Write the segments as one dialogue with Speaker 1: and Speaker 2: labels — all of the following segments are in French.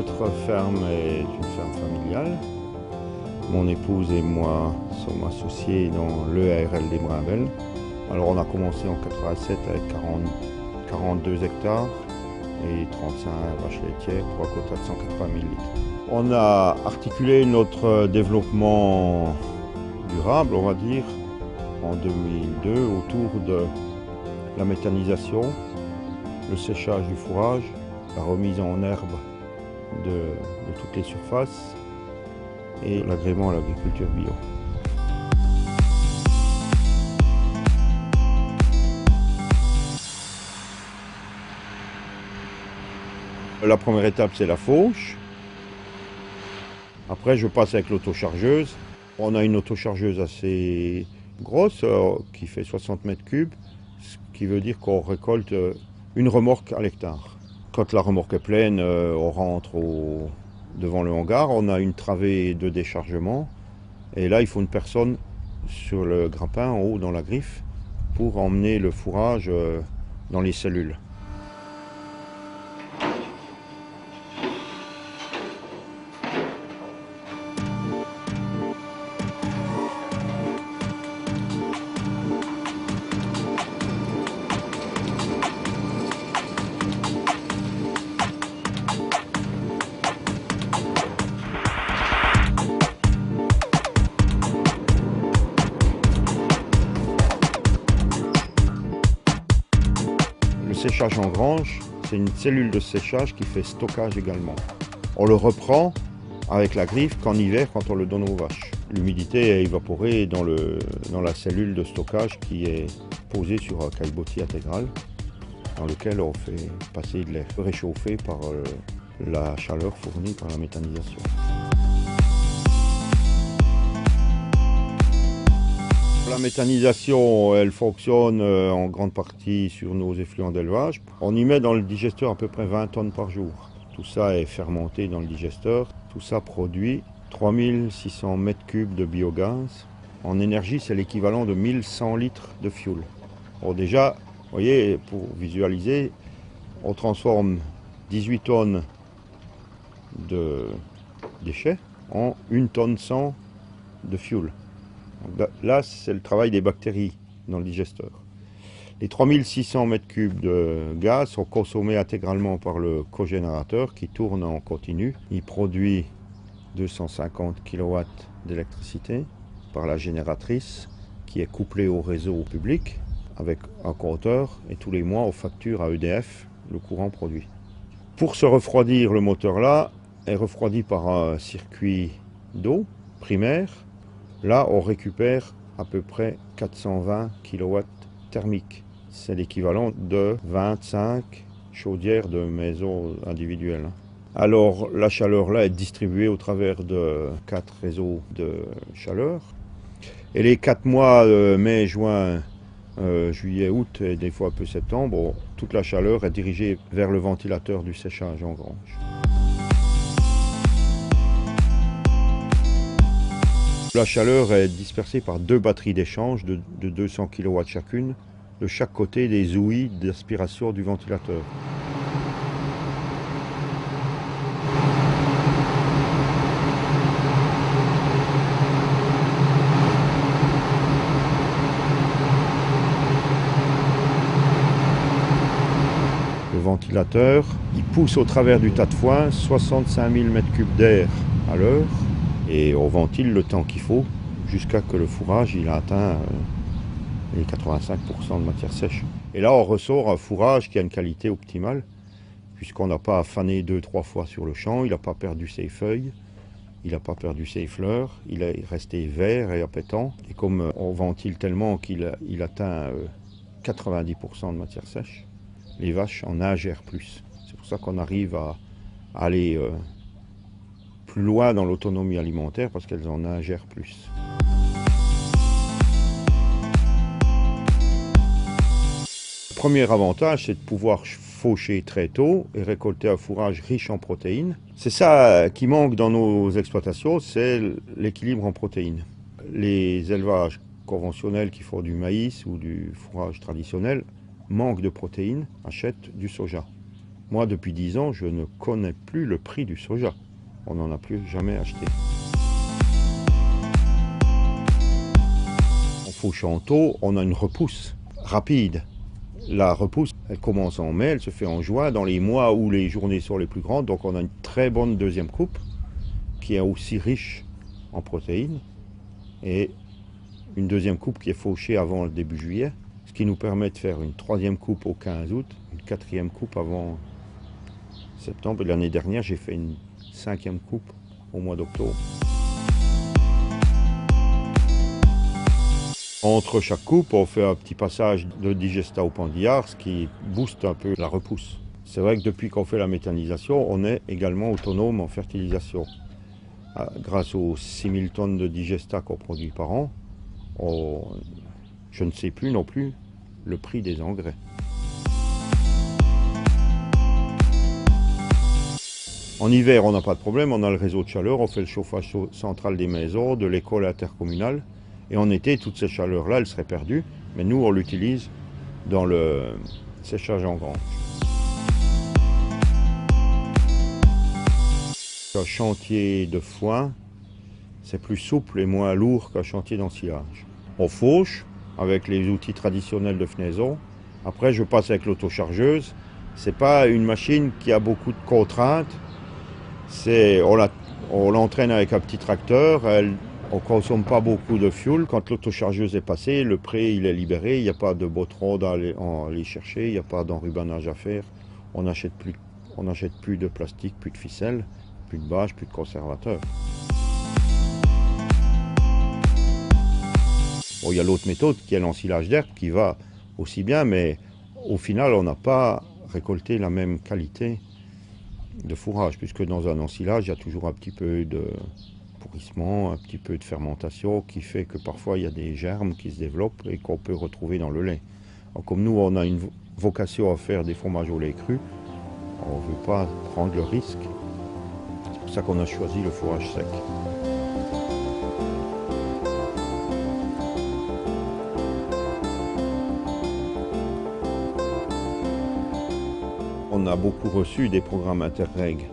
Speaker 1: Notre ferme est une ferme familiale. Mon épouse et moi sommes associés dans l'EARL des Brinbels. Alors on a commencé en 87 avec 42 hectares et 35 vaches laitières pour un quota de 180 000 litres. On a articulé notre développement durable, on va dire, en 2002 autour de la méthanisation, le séchage du fourrage, la remise en herbe de toutes les surfaces et l'agrément à l'agriculture bio. La première étape, c'est la fauche. Après, je passe avec l'autochargeuse. On a une autochargeuse assez grosse qui fait 60 mètres cubes, ce qui veut dire qu'on récolte une remorque à l'hectare. Quand la remorque est pleine, on rentre devant le hangar, on a une travée de déchargement et là il faut une personne sur le grappin en haut dans la griffe pour emmener le fourrage dans les cellules. Le séchage en grange, c'est une cellule de séchage qui fait stockage également. On le reprend avec la griffe qu'en hiver quand on le donne aux vaches. L'humidité est évaporée dans la cellule de stockage qui est posée sur un caillebotis intégral dans lequel on fait passer de l'air réchauffé par la chaleur fournie par la méthanisation. La méthanisation, elle fonctionne en grande partie sur nos effluents d'élevage. On y met dans le digesteur à peu près 20 tonnes par jour. Tout ça est fermenté dans le digesteur. Tout ça produit 3600 mètres cubes de biogaz. En énergie, c'est l'équivalent de 1100 litres de fioul. Bon, déjà, vous voyez, pour visualiser, on transforme 18 tonnes de déchets en 1 tonne 100 de fioul. Donc là, c'est le travail des bactéries dans le digesteur. Les 3600 mètres cubes de gaz sont consommés intégralement par le cogénérateur qui tourne en continu. Il produit 250 kW d'électricité par la génératrice qui est couplée au réseau public avec un compteur et tous les mois on facture à EDF le courant produit. Pour se refroidir, le moteur là est refroidi par un circuit d'eau primaire. Là, on récupère à peu près 420 kW thermiques. C'est l'équivalent de 25 chaudières de maison individuelles. Alors, la chaleur là est distribuée au travers de 4 réseaux de chaleur. Et les 4 mois, mai, juin, juillet, août et des fois un peu septembre, toute la chaleur est dirigée vers le ventilateur du séchage en grange. La chaleur est dispersée par 2 batteries d'échange de 200 kW chacune, de chaque côté des ouïes d'aspiration du ventilateur. Le ventilateur, il pousse au travers du tas de foin 65 000 m3 d'air à l'heure. Et on ventile le temps qu'il faut jusqu'à que le fourrage il a atteint les 85% de matière sèche. Et là on ressort un fourrage qui a une qualité optimale puisqu'on n'a pas fané 2-3 fois sur le champ, il n'a pas perdu ses feuilles, il n'a pas perdu ses fleurs, il est resté vert et appétant. Et comme on ventile tellement qu'il atteint 90% de matière sèche, les vaches en ingèrent plus. C'est pour ça qu'on arrive à aller plus loin dans l'autonomie alimentaire parce qu'elles en ingèrent plus. Le premier avantage, c'est de pouvoir faucher très tôt et récolter un fourrage riche en protéines. C'est ça qui manque dans nos exploitations, c'est l'équilibre en protéines. Les élevages conventionnels qui font du maïs ou du fourrage traditionnel manquent de protéines, achètent du soja. Moi, depuis 10 ans, je ne connais plus le prix du soja. On n'en a plus jamais acheté. En Fauchanteau, on a une repousse rapide. La repousse, elle commence en mai, elle se fait en juin, dans les mois où les journées sont les plus grandes. Donc on a une très bonne deuxième coupe, qui est aussi riche en protéines. Et une deuxième coupe qui est fauchée avant le début juillet, ce qui nous permet de faire une troisième coupe au 15 août, une quatrième coupe avant septembre. Et l'année dernière, j'ai fait une cinquième coupe au mois d'octobre. Entre chaque coupe, on fait un petit passage de digesta au pendillard, ce qui booste un peu la repousse. C'est vrai que depuis qu'on fait la méthanisation, on est également autonome en fertilisation. Grâce aux 6000 tonnes de digesta qu'on produit par an, je ne sais plus non plus le prix des engrais. En hiver, on n'a pas de problème, on a le réseau de chaleur, on fait le chauffage central des maisons, de l'école intercommunale. Et en été, toute cette chaleur-là, elle serait perdue. Mais nous, on l'utilise dans le séchage en grange. Un chantier de foin, c'est plus souple et moins lourd qu'un chantier d'ensilage. On fauche avec les outils traditionnels de fenaison. Après, je passe avec l'autochargeuse. Ce n'est pas une machine qui a beaucoup de contraintes. On l'entraîne avec un petit tracteur. On ne consomme pas beaucoup de fuel. Quand l'autochargeuse est passée, le pré il est libéré. Il n'y a pas de botron à aller chercher. Il n'y a pas d'enrubanage à faire. On n'achète plus de plastique, plus de ficelle, plus de bâche, plus de conservateur. Bon, il y a l'autre méthode qui est l'ensilage d'herbe qui va aussi bien, mais au final, on n'a pas récolté la même qualité de fourrage, puisque dans un ensilage, il y a toujours un petit peu de pourrissement, un petit peu de fermentation qui fait que parfois il y a des germes qui se développent et qu'on peut retrouver dans le lait. Alors, comme nous, on a une vocation à faire des fromages au lait cru, on ne veut pas prendre le risque. C'est pour ça qu'on a choisi le fourrage sec. On a beaucoup reçu des programmes Interreg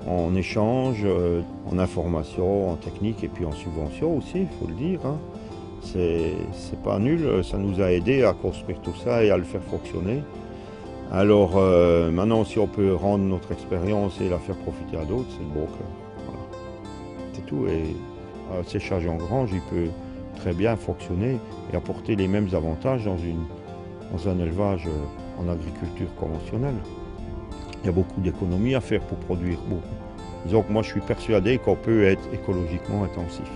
Speaker 1: en échange, en information, en technique et puis en subvention aussi, il faut le dire. Hein. C'est pas nul, ça nous a aidé à construire tout ça et à le faire fonctionner. Alors maintenant, si on peut rendre notre expérience et la faire profiter à d'autres, c'est bon que voilà. C'est tout. Et un séchage en grange, il peut très bien fonctionner et apporter les mêmes avantages dans un élevage en agriculture conventionnelle. Il y a beaucoup d'économies à faire pour produire beaucoup. Disons que moi je suis persuadé qu'on peut être écologiquement intensif.